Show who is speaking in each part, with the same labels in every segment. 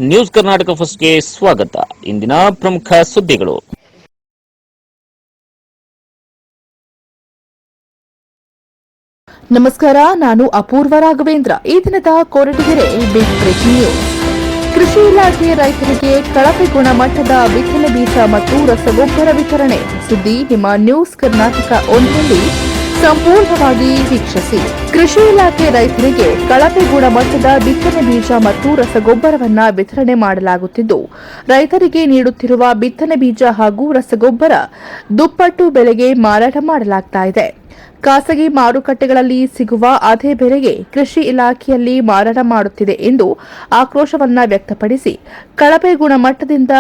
Speaker 1: News Karnataka ಫಸ್ಟ್ಗೆ ಸ್ವಾಗತ. ಇಂದಿನ ಪ್ರಮುಖ ಸುದ್ದಿಗಳು.
Speaker 2: ನಮಸ್ಕಾರ, ನಾನು ಅಪೂರ್ವ ರಾಘವೇಂದ್ರ. ಈ ದಿನದ ಕೊರಟಗೆರೆ ಬಿಗ್ ಬ್ರೇಕಿಂಗ್ ನ್ಯೂಸ್. ಕೃಷಿ ಇಲಾಖೆ ರೈತರಿಗೆ ಕಳಪೆ ಗುಣಮಟ್ಟದ ಬಿತ್ತನೆ ಬೀಜ ಮತ್ತು ರಸಗೊಬ್ಬರ ವಿತರಣೆ. ಸುದ್ದಿ ನಿಮ್ಮ ನ್ಯೂಸ್ ಕರ್ನಾಟಕ ಒಂದರಲ್ಲಿ ಸಂಪೂರ್ಣವಾಗಿ ವೀಕ್ಷಿಸಿ. ಕೃಷಿ ಇಲಾಖೆ ರೈತರಿಗೆ ಕಳಪೆ ಗುಣಮಟ್ಟದ ಬಿತ್ತನೆ ಬೀಜ ಮತ್ತು ರಸಗೊಬ್ಬರವನ್ನು ವಿತರಣೆ ಮಾಡಲಾಗುತ್ತಿದ್ದು, ರೈತರಿಗೆ ನೀಡುತ್ತಿರುವ ಬಿತ್ತನೆ ಬೀಜ ಹಾಗೂ ರಸಗೊಬ್ಬರ ದುಪ್ಪಟ್ಟು ಬೆಲೆಗೆ ಮಾರಾಟ ಮಾಡಲಾಗ್ತಾ ಇದೆ. ಖಾಸಗಿ ಮಾರುಕಟ್ಟೆಗಳಲ್ಲಿ ಸಿಗುವ ಅದೇ ಬೆಲೆಗೆ ಕೃಷಿ ಇಲಾಖೆಯಲ್ಲಿ ಮಾರಾಟ ಮಾಡುತ್ತಿದೆ ಎಂದು ಆಕ್ರೋಶವನ್ನ ವ್ಯಕ್ತಪಡಿಸಿ ಕಳಪೆ ಗುಣಮಟ್ಟದಿಂದ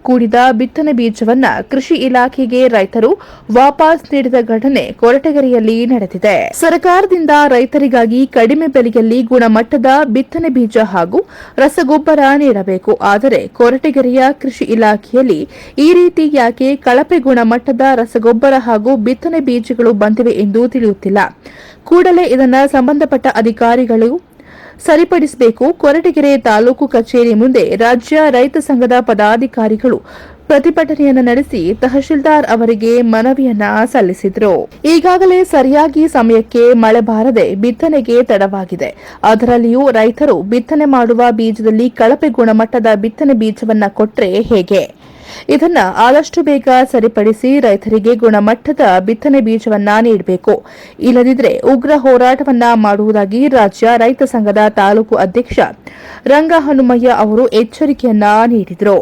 Speaker 2: ಕೂಡಿದ ಬಿತ್ತನೆ ಬೀಜವನ್ನ ಕೃಷಿ ಇಲಾಖೆಗೆ ರೈತರು ವಾಪಸ್ ನೀಡಿದ ಘಟನೆ ಕೊರಟಗೆರೆಯಲ್ಲಿ ನಡೆದಿದೆ. ಸರ್ಕಾರದಿಂದ ರೈತರಿಗಾಗಿ ಕಡಿಮೆ ಬೆಲೆಯಲ್ಲಿ ಗುಣಮಟ್ಟದ ಬಿತ್ತನೆ ಬೀಜ ಹಾಗೂ ರಸಗೊಬ್ಬರ ನೀಡಬೇಕು. ಆದರೆ ಕೊರಟಗೆರೆಯ ಕೃಷಿ ಇಲಾಖೆಯಲ್ಲಿ ಈ ರೀತಿ ಯಾಕೆ ಕಳಪೆ ಗುಣಮಟ್ಟದ ರಸಗೊಬ್ಬರ ಹಾಗೂ ಬಿತ್ತನೆ ಬೀಜಗಳು ಬಂದಿವೆ ಎಂದು ತಿಳಿಯುತ್ತಿಲ್ಲ. ಕೂಡಲೇ ಇದನ್ನು ಸಂಬಂಧಪಟ್ಟ ಅಧಿಕಾರಿಗಳು ಸರಿಪಡಿಸಬೇಕು. ಕೊರಟಗೆರೆ ತಾಲೂಕು ಕಚೇರಿ ಮುಂದೆ ರಾಜ್ಯ ರೈತ ಸಂಘದ ಪದಾಧಿಕಾರಿಗಳು ಪ್ರತಿಭಟನೆಯನ್ನು ನಡೆಸಿ ತಹಶೀಲ್ದಾರ್ ಅವರಿಗೆ ಮನವಿಯನ್ನ ಸಲ್ಲಿಸಿದರು. ಈಗಾಗಲೇ ಸರಿಯಾಗಿ ಸಮಯಕ್ಕೆ ಮಳೆ ಬಾರದೆ ಬಿತ್ತನೆಗೆ ತಡವಾಗಿದೆ. ಅದರಲ್ಲಿಯೂ ರೈತರು ಬಿತ್ತನೆ ಮಾಡುವ ಬೀಜದಲ್ಲಿ ಕಳಪೆ ಗುಣಮಟ್ಟದ ಬಿತ್ತನೆ ಬೀಜವನ್ನ ಕೊಟ್ಟರೆ ಹೇಗೆ? ಇದನ್ನ ಆದಷ್ಟು ಬೇಗ ಸರಿಪಡಿಸಿ ರೈತರಿಗೆ ಗುಣಮಟ್ಟದ ಬಿತ್ತನೆ ಬೀಜವನ್ನ ನೀಡಬೇಕು. ಇಲ್ಲದಿದ್ದರೆ ಉಗ್ರ ಹೋರಾಟವನ್ನ ಮಾಡುವುದಾಗಿ ರಾಜ್ಯ ರೈತ ಸಂಘದ ತಾಲೂಕು ಅಧ್ಯಕ್ಷ ರಂಗ ಹನುಮಯ್ಯ ಅವರು ಎಚ್ಚರಿಕೆಯನ್ನ ನೀಡಿದರು.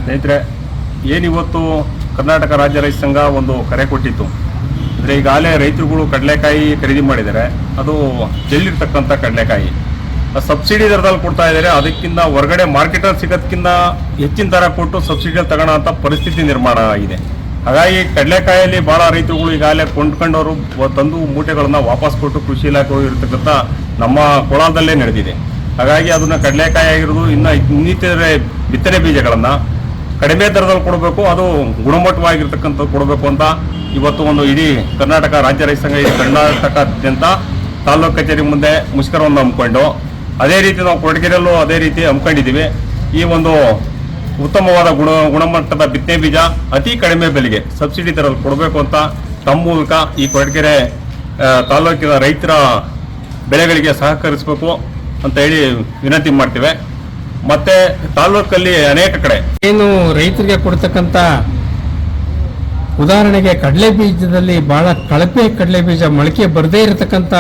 Speaker 3: ಸ್ನೇಹಿತರೆ, ಏನಿವತ್ತು ಕರ್ನಾಟಕ ರಾಜ್ಯ ರೈತ ಸಂಘ ಒಂದು ಕರೆ ಕೊಟ್ಟಿತ್ತು ಅಂದರೆ, ಈಗಾಗಲೇ ರೈತರುಗಳು ಕಡಲೆಕಾಯಿ ಖರೀದಿ ಮಾಡಿದ್ದಾರೆ. ಅದು ಚೆಲ್ಲಿರ್ತಕ್ಕಂಥ ಕಡಲೆಕಾಯಿ ಸಬ್ಸಿಡಿ ದರದಲ್ಲಿ ಕೊಡ್ತಾ ಇದ್ದಾರೆ. ಅದಕ್ಕಿಂತ ಹೊರಗಡೆ ಮಾರ್ಕೆಟಲ್ಲಿ ಸಿಗೋದಕ್ಕಿಂತ ಹೆಚ್ಚಿನ ದರ ಕೊಟ್ಟು ಸಬ್ಸಿಡಿಯಲ್ಲಿ ತಗೋಣ ಅಂತ ಪರಿಸ್ಥಿತಿ ನಿರ್ಮಾಣ ಆಗಿದೆ. ಹಾಗಾಗಿ ಕಡಲೆಕಾಯಲ್ಲಿ ಭಾಳ ರೈತರುಗಳು ಈಗಾಗಲೇ ಕೊಂಡ್ಕೊಂಡವರು ತಂದು ಮೂಟೆಗಳನ್ನು ವಾಪಸ್ ಕೊಟ್ಟು ಕೃಷಿ ಇಲಾಖೆ ಇರತಕ್ಕಂಥ ನಮ್ಮ ಕೋಲಾರದಲ್ಲೇ ನಡೆದಿದೆ. ಹಾಗಾಗಿ ಅದನ್ನು ಕಡಲೆಕಾಯಿ ಆಗಿರೋದು ಇನ್ನಿತರ ಬಿತ್ತನೆ ಬೀಜಗಳನ್ನು ಕಡಿಮೆ ದರದಲ್ಲಿ ಕೊಡಬೇಕು, ಅದು ಗುಣಮಟ್ಟವಾಗಿರ್ತಕ್ಕಂಥದ್ದು ಕೊಡಬೇಕು ಅಂತ ಇವತ್ತು ಒಂದು ಇಡೀ ಕರ್ನಾಟಕ ರಾಜ್ಯ ರೈತ ಸಂಘ ಕರ್ನಾಟಕದಾದ್ಯಂತ ತಾಲೂಕು ಕಚೇರಿ ಮುಂದೆ ಮುಷ್ಕರವನ್ನು ಹಮ್ಮಿಕೊಂಡು, ಅದೇ ರೀತಿ ನಾವು ಕೊರಟಗೆರೆಯಲ್ಲೂ ಅದೇ ರೀತಿ ಹಮ್ಮಿಕೊಂಡಿದ್ದೀವಿ. ಈ ಒಂದು ಉತ್ತಮವಾದ ಗುಣಮಟ್ಟದ ಬಿತ್ತನೆ ಬೀಜ ಅತಿ ಕಡಿಮೆ ಬೆಲೆಗೆ ಸಬ್ಸಿಡಿ ದರದಲ್ಲಿ ಕೊಡಬೇಕು ಅಂತ ತಮ್ಮ ಮೂಲಕ ಈ ಕೊರಟಗೆರೆ ತಾಲೂಕಿನ ರೈತರ ಬೆಳೆಗಳಿಗೆ ಸಹಕರಿಸಬೇಕು ಅಂತ ಹೇಳಿ ವಿನಂತಿ ಮಾಡ್ತೇವೆ. ಮತ್ತೆ ತಾಲೂಕಲ್ಲಿ ಅನೇಕ ಕಡೆ
Speaker 4: ಏನು ರೈತರಿಗೆ ಕೊಡ್ತಕ್ಕಂಥ, ಉದಾಹರಣೆಗೆ ಕಡಲೆ ಬೀಜದಲ್ಲಿ ಬಹಳ ಕಳಪೆ ಕಡಲೆ ಬೀಜ, ಮೊಳಕೆ ಬರದೇ ಇರತಕ್ಕಂಥ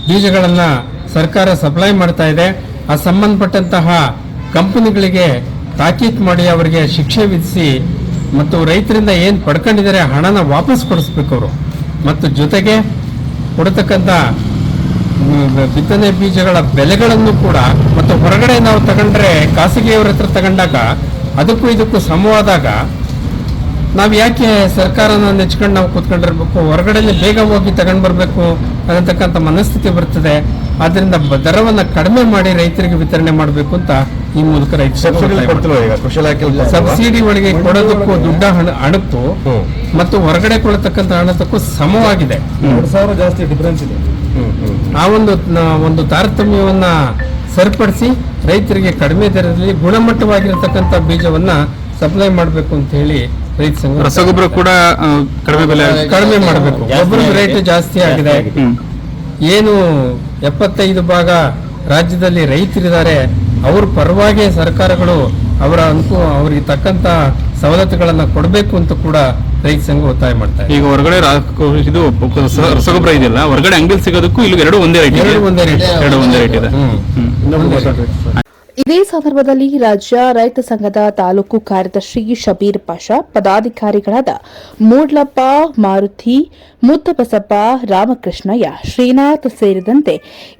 Speaker 4: ಬೀಜಗಳನ್ನು ಸರ್ಕಾರ ಸಪ್ಲೈ ಮಾಡ್ತಾ ಇದೆ. ಆ ಸಂಬಂಧಪಟ್ಟಂತಹ ಕಂಪನಿಗಳಿಗೆ ತಾಕೀತು ಮಾಡಿ ಅವರಿಗೆ ಶಿಕ್ಷೆ ವಿಧಿಸಿ ಮತ್ತು ರೈತರಿಂದ ಏನು ಪಡ್ಕೊಂಡಿದ್ದಾರೆ ಹಣನ ವಾಪಸ್ ಕೊಡಿಸ್ಬೇಕು ಅವರು. ಮತ್ತು ಜೊತೆಗೆ ಕೊಡತಕ್ಕಂಥ ಬಿತ್ತನೆ ಬೀಜಗಳ ಬೆಲೆಗಳನ್ನು ಕೂಡ, ಮತ್ತು ಹೊರಗಡೆ ನಾವು ತಗೊಂಡ್ರೆ ಖಾಸಗಿಯವರ ಹತ್ರ ತಗೊಂಡಾಗ ಅದಕ್ಕೂ ಇದಕ್ಕೂ ಸಮವಾದಾಗ ನಾವು ಯಾಕೆ ಸರ್ಕಾರನ ನೆಚ್ಕೊಂಡು ನಾವು ಕೂತ್ಕೊಂಡಿರ್ಬೇಕು, ಹೊರಗಡೆಯಲ್ಲಿ ಬೇಗ ಹೋಗಿ ತಗೊಂಡು ಬರಬೇಕು ಅನ್ನತಕ್ಕಂಥ ಮನಸ್ಥಿತಿ ಬರ್ತದೆ. ಆದ್ದರಿಂದ ದರವನ್ನು ಕಡಿಮೆ ಮಾಡಿ ರೈತರಿಗೆ ವಿತರಣೆ ಮಾಡಬೇಕು ಅಂತ ಈ ಮೂಲಕ ಸಬ್ಸಿಡಿ ಒಳಗೆ ಕೊಡೋದಕ್ಕೂ ದುಡ್ಡ ಹಣಕ್ಕೂ ಮತ್ತು ಹೊರಗಡೆ ಕೊಡತಕ್ಕಂಥ ಹಣದಕ್ಕೂ ಸಮವಾಗಿದೆ.
Speaker 3: ಜಾಸ್ತಿ ಡಿಫರೆನ್ಸ್ ಇದೆ.
Speaker 4: ಆ ಒಂದು ತಾರತಮ್ಯವನ್ನ ಸರಿಪಡಿಸಿ ರೈತರಿಗೆ ಕಡಿಮೆ ದರದಲ್ಲಿ ಗುಣಮಟ್ಟವಾಗಿರತಕ್ಕಂಥ ಬೀಜವನ್ನ ಸಪ್ಲೈ ಮಾಡಬೇಕು ಅಂತ ಹೇಳಿ ರೈತ ಸಂಘ.
Speaker 5: ರಸಗೊಬ್ಬರ ಕೂಡ
Speaker 4: ಕಡಿಮೆ ಮಾಡಬೇಕು. ಗೊಬ್ಬರದ ರೇಟ್ ಜಾಸ್ತಿ ಆಗಿದೆ. ಏನು 75 ಭಾಗ ರಾಜ್ಯದಲ್ಲಿ ರೈತರಿದ್ದಾರೆ, ಅವ್ರ ಪರವಾಗಿ ಸರ್ಕಾರಗಳು ಅವರಿಗೆ ತಕ್ಕಂತ ಸವಲತ್ತುಗಳನ್ನ ಕೊಡಬೇಕು ಅಂತ ಕೂಡ ರೈತ ಸಂಘ ಒತ್ತಾಯ ಮಾಡ್ತಾರೆ.
Speaker 5: ಈಗ ಹೊರಗಡೆ ಇದು ರಸಗೊಬ್ಬರ ಇದೆಯಲ್ಲ, ಹೊರಗಡೆ ಅಂಗಡಿ ಸಿಗೋದಕ್ಕೂ ಇಲ್ಲಿ ಎರಡು ಒಂದೇ ರೇಟ್ ಇದೆ.
Speaker 2: ಇದೇ ಸಂದರ್ಭದಲ್ಲಿ ರಾಜ್ಯ ರೈತ ಸಂಘದ ತಾಲೂಕು ಕಾರ್ಯದರ್ಶಿ ಶಬೀರ್ ಪಾಷಾ, ಪದಾಧಿಕಾರಿಗಳಾದ ಮೂಡ್ಲಪ್ಪ, ಮಾರುತಿ, ಮುತ್ತಬಸಪ್ಪ, ರಾಮಕೃಷ್ಣಯ್ಯ, ಶ್ರೀನಾಥ್ ಸೇರಿದಂತೆ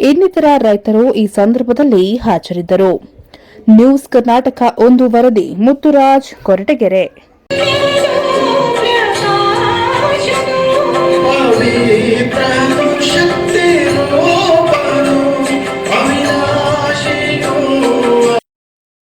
Speaker 2: ಇನ್ನಿತರ ರೈತರು ಈ ಸಂದರ್ಭದಲ್ಲಿ ಹಾಜರಿದ್ದರು. ನ್ಯೂಸ್ ಕರ್ನಾಟಕ ಒಂದು ವರದಿ, ಮುತ್ತುರಾಜ್, ಕೊರಟಗೆರೆ.
Speaker 6: Praise